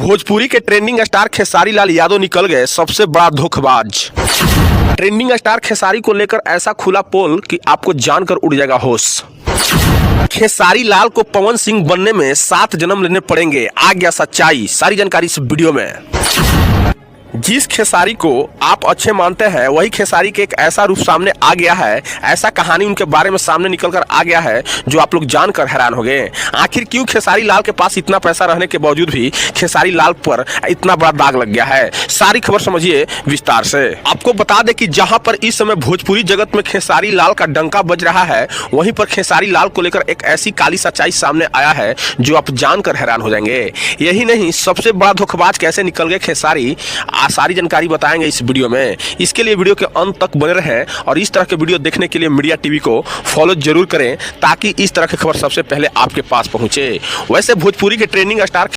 भोजपुरी के trending star Khesari Lal Yadav निकल गए सबसे बड़ा धोखेबाज। ट्रेंडिंग स्टार खेसारी को लेकर ऐसा खुला पोल कि आपको जानकर उड़ जाएगा होश। खेसारी लाल को पवन सिंह बनने में 7 जन्म लेने पड़ेंगे, आ गया सच्चाई। सारी जानकारी इस वीडियो में। जिस खेसारी को आप अच्छे मानते हैं वही खेसारी के एक ऐसा रूप सामने आ गया है, ऐसा कहानी उनके बारे में सामने निकलकर आ गया है जो आप लोग जानकर हैरान हो गए। आखिर क्यों खेसारी लाल के पास इतना पैसा रहने के बावजूद भी खेसारी लाल पर इतना बड़ा दाग लग गया है, सारी खबर समझिए विस्तार से। आपको बता दें कि जहां पर इस समय भोजपुरी जगत में खेसारी लाल का डंका बज रहा है, वहीं पर खेसारी लाल को लेकर एक ऐसी काली सच्चाई सामने आया है जो आप जानकर हैरान हो जाएंगे। यही नहीं, सबसे बड़ा धोखेबाज कैसे निकल गए खेसारी, सारी जानकारी बताएंगे इस वीडियो में। इसके लिए वीडियो के अंत तक बने रहें और इस तरह के वीडियो देखने के लिए मीडिया टीवी को फॉलो जरूर करें ताकि इस तरह की खबर सबसे पहले आपके पास पहुंचे। वैसे भोजपुरी के ट्रेंडिंग स्टार